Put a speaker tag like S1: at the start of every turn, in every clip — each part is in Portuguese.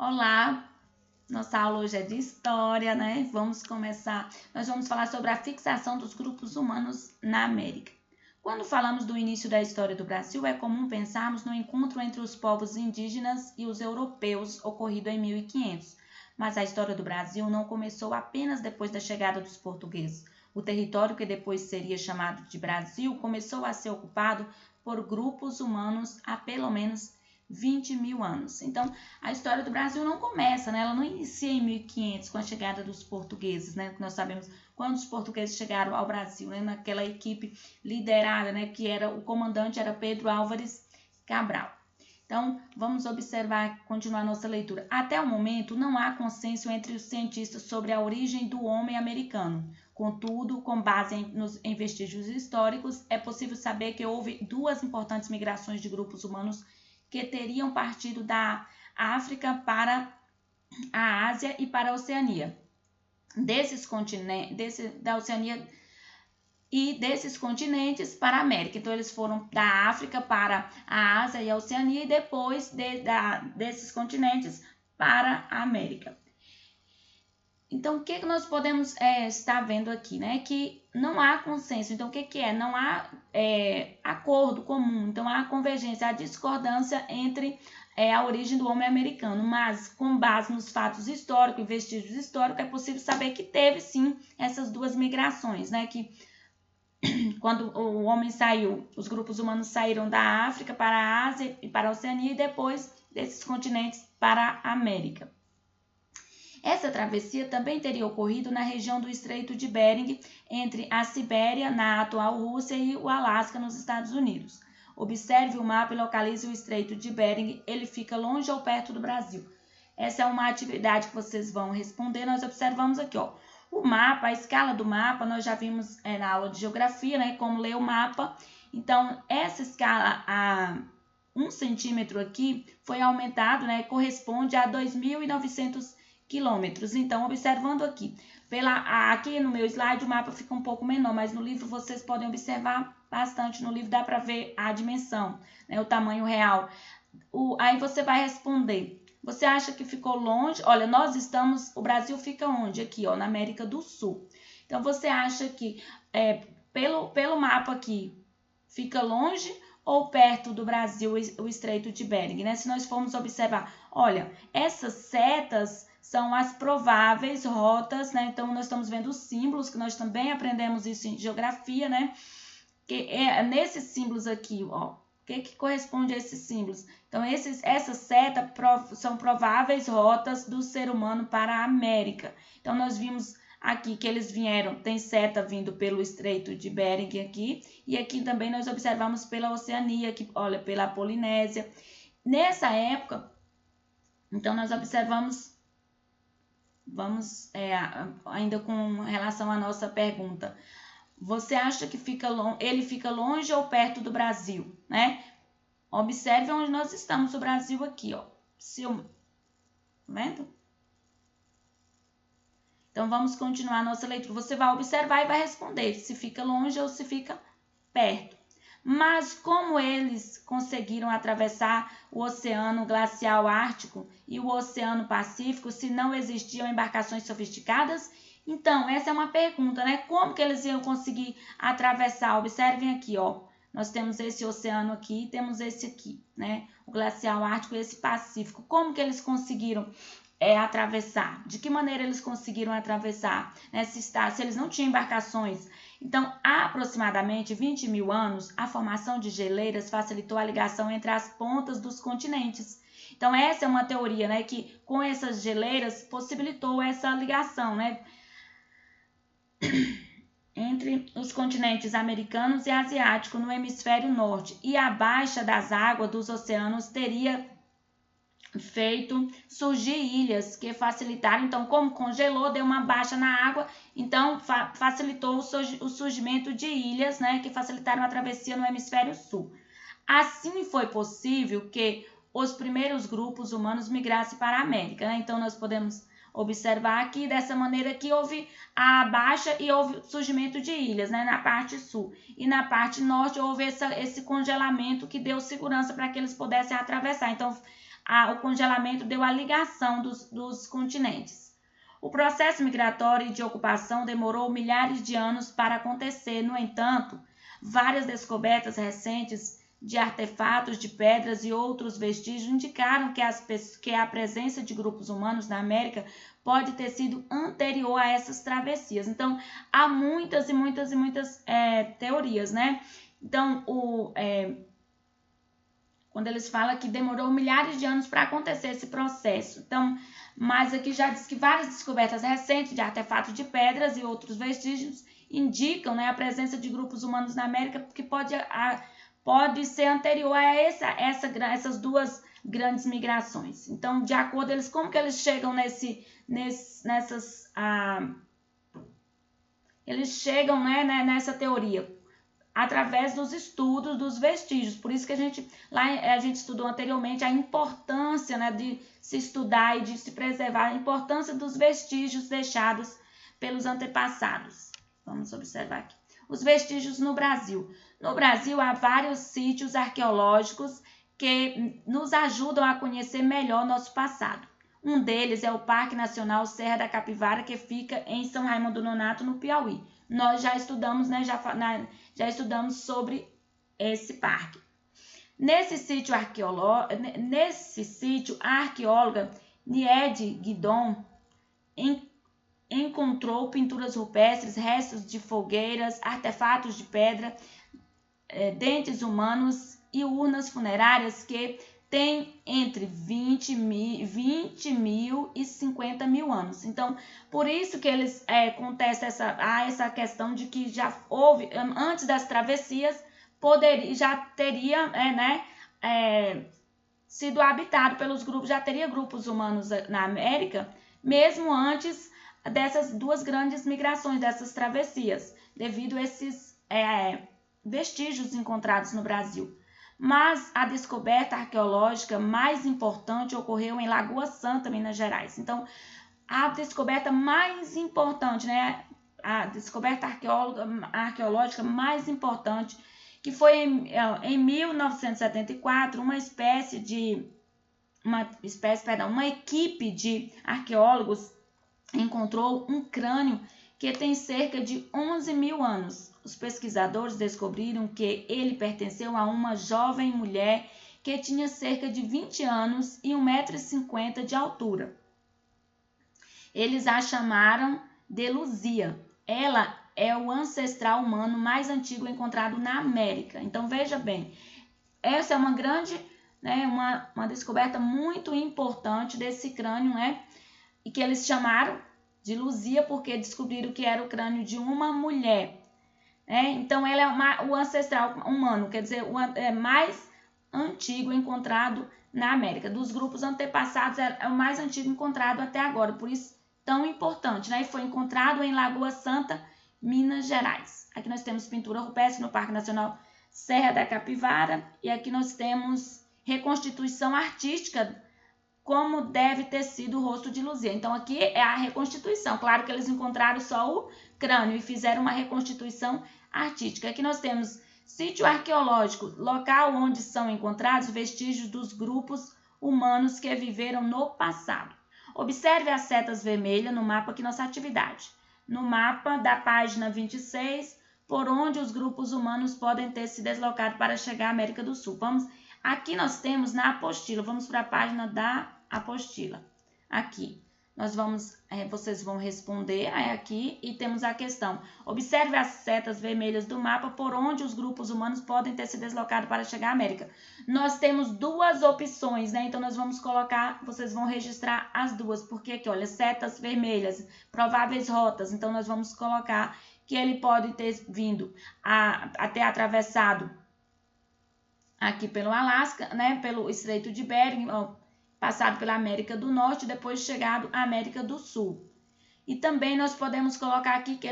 S1: Olá, nossa aula hoje é de história, né? Vamos começar. Nós vamos falar sobre a fixação dos grupos humanos na América. Quando falamos do início da história do Brasil, é comum pensarmos no encontro entre os povos indígenas e os europeus ocorrido em 1500. Mas a história do Brasil não começou apenas depois da chegada dos portugueses. O território que depois seria chamado de Brasil começou a ser ocupado por grupos humanos há pelo menos 20 mil anos. Então, a história do Brasil não começa, né? Ela não inicia em 1500 com a chegada dos portugueses, né? Nós sabemos quando os portugueses chegaram ao Brasil, né? Naquela equipe liderada, né? Que era o comandante era Pedro Álvares Cabral. Então, vamos observar, continuar nossa leitura. Até o momento, não há consenso entre os cientistas sobre a origem do homem americano. Contudo, com base em vestígios históricos, é possível saber que houve duas importantes migrações de grupos humanos que teriam partido da África para a Ásia e para a Oceania. Da Oceania e desses continentes para a América. Então, eles foram da África para a Ásia e a Oceania e depois desses continentes para a América. Então, o que nós podemos estar vendo aqui, né? Que não há consenso. Então, o que é? Não há acordo comum. Então, há convergência, há discordância entre a origem do homem americano. Mas, com base nos fatos históricos e vestígios históricos, é possível saber que teve, sim, essas duas migrações, né? Que quando o homem saiu, os grupos humanos saíram da África para a Ásia e para a Oceania e depois desses continentes para a América. Essa travessia também teria ocorrido na região do Estreito de Bering, entre a Sibéria, na atual Rússia, e o Alasca, nos Estados Unidos. Observe o mapa e localize o Estreito de Bering, ele fica longe ou perto do Brasil. Essa é uma atividade que vocês vão responder. Nós observamos aqui, ó, o mapa, a escala do mapa, nós já vimos na aula de geografia, né, como ler o mapa. Então, essa escala a 1 centímetro aqui foi aumentado, né, corresponde a 2.900 quilômetros. Então, observando aqui, aqui no meu slide o mapa fica um pouco menor, mas no livro vocês podem observar bastante. No livro dá para ver a dimensão, né, o tamanho real. Aí você vai responder. Você acha que ficou longe? Olha, o Brasil fica onde? Aqui, ó, na América do Sul. Então, você acha que pelo mapa aqui fica longe ou perto do Brasil o Estreito de Bering, né? Se nós formos observar, olha, essas setas são as prováveis rotas, né? Então, nós estamos vendo os símbolos, que nós também aprendemos isso em geografia, né? Que nesses símbolos aqui, ó, o que corresponde a esses símbolos? Então, essas setas são prováveis rotas do ser humano para a América. Então, nós vimos aqui que eles vieram, tem seta vindo pelo Estreito de Bering aqui, e aqui também nós observamos pela Oceania, que, olha, pela Polinésia. Nessa época, então nós observamos, ainda com relação à nossa pergunta, você acha que ele fica longe ou perto do Brasil, né? Observe onde nós estamos, o Brasil aqui, ó. Vendo? Então, vamos continuar a nossa leitura. Você vai observar e vai responder se fica longe ou se fica perto. Mas como eles conseguiram atravessar o Oceano Glacial Ártico e o Oceano Pacífico se não existiam embarcações sofisticadas? Então, essa é uma pergunta, né? Como que eles iam conseguir atravessar? Observem aqui, ó. Nós temos esse oceano aqui e temos esse aqui, né? O Glacial Ártico e esse Pacífico. Como que eles conseguiram atravessar? De que maneira eles conseguiram atravessar? Né? Se eles não tinham embarcações. Então, há aproximadamente 20 mil anos, a formação de geleiras facilitou a ligação entre as pontas dos continentes. Então, essa é uma teoria, né, que com essas geleiras possibilitou essa ligação, né, entre os continentes americanos e asiático no hemisfério norte. E a baixa das águas dos oceanos teria feito surgir ilhas que facilitaram, então como congelou, deu uma baixa na água, então facilitou o surgimento de ilhas, né, que facilitaram a travessia no hemisfério sul. Assim foi possível que os primeiros grupos humanos migrassem para a América, né? Então nós podemos observar aqui dessa maneira que houve a baixa e houve o surgimento de ilhas, né, na parte sul. E na parte norte houve esse congelamento que deu segurança para que eles pudessem atravessar. Então o congelamento deu a ligação dos continentes. O processo migratório e de ocupação demorou milhares de anos para acontecer. No entanto, várias descobertas recentes de artefatos de pedras e outros vestígios indicaram que a presença de grupos humanos na América pode ter sido anterior a essas travessias. Então, há muitas e muitas e muitas teorias, né? Então, quando eles falam que demorou milhares de anos para acontecer esse processo. Então, mas aqui já diz que várias descobertas recentes de artefatos de pedras e outros vestígios indicam, né, a presença de grupos humanos na América que pode ser anterior a essas duas grandes migrações. Então, de acordo eles, como que eles chegam eles chegam, né, nessa teoria? Através dos estudos dos vestígios. Por isso que a gente estudou anteriormente a importância, né, de se estudar e de se preservar, a importância dos vestígios deixados pelos antepassados. Vamos observar aqui. Os vestígios no Brasil. No Brasil há vários sítios arqueológicos que nos ajudam a conhecer melhor nosso passado. Um deles é o Parque Nacional Serra da Capivara, que fica em São Raimundo Nonato, no Piauí. Nós já estudamos, né, já estudamos sobre esse parque. Nesse sítio, a arqueóloga Niede Guidon encontrou pinturas rupestres, restos de fogueiras, artefatos de pedra, dentes humanos e urnas funerárias que têm entre 20 mil e 50 mil anos. Então, por isso que eles contestam essa questão de que já houve, antes das travessias, já teria sido habitado pelos grupos, já teria grupos humanos na América, mesmo antes dessas duas grandes migrações, dessas travessias, devido a esses vestígios encontrados no Brasil. Mas a descoberta arqueológica mais importante ocorreu em Lagoa Santa, Minas Gerais. Então, a descoberta mais importante, né, a descoberta arqueológica mais importante, que foi em 1974, uma equipe de arqueólogos encontrou um crânio que tem cerca de 11 mil anos. Os pesquisadores descobriram que ele pertenceu a uma jovem mulher que tinha cerca de 20 anos e 1,50 m de altura. Eles a chamaram de Luzia. Ela é o ancestral humano mais antigo encontrado na América. Então, veja bem, essa é uma grande, né, uma descoberta muito importante desse crânio, né, e que eles chamaram de Luzia porque descobriram que era o crânio de uma mulher. Então, ela é o ancestral humano, quer dizer, o mais antigo encontrado na América. Dos grupos antepassados, é o mais antigo encontrado até agora, por isso tão importante, né? E foi encontrado em Lagoa Santa, Minas Gerais. Aqui nós temos pintura rupestre no Parque Nacional Serra da Capivara, e aqui nós temos reconstituição artística, como deve ter sido o rosto de Luzia. Então, aqui é a reconstituição. Claro que eles encontraram só o crânio e fizeram uma reconstituição artística. Aqui nós temos sítio arqueológico, local onde são encontrados vestígios dos grupos humanos que viveram no passado. Observe as setas vermelhas no mapa aqui, nossa atividade. No mapa da página 26, por onde os grupos humanos podem ter se deslocado para chegar à América do Sul. Aqui nós temos na apostila, vamos para a página da apostila. Aqui, vocês vão responder aqui e temos a questão. Observe as setas vermelhas do mapa por onde os grupos humanos podem ter se deslocado para chegar à América. Nós temos duas opções, né? Então, nós vamos colocar, vocês vão registrar as duas, porque aqui, olha, setas vermelhas, prováveis rotas. Então, nós vamos colocar que ele pode ter vindo até atravessado aqui pelo Alasca, né? Pelo Estreito de Bering, passado pela América do Norte, depois chegado à América do Sul. E também nós podemos colocar aqui que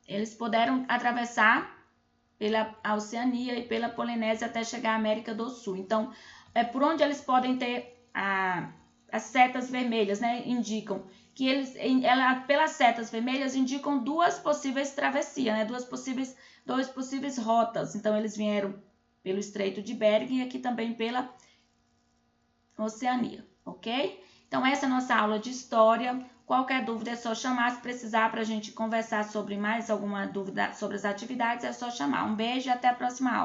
S1: eles puderam atravessar pela Oceania e pela Polinésia até chegar à América do Sul. Então, por onde eles podem ter as setas vermelhas, né? Indicam que pelas setas vermelhas indicam duas possíveis travessias, né? Duas possíveis rotas. Então, eles vieram pelo Estreito de Bering e aqui também pela Oceania, ok? Então, essa é a nossa aula de História. Qualquer dúvida é só chamar. Se precisar para a gente conversar sobre mais alguma dúvida sobre as atividades, é só chamar. Um beijo e até a próxima aula.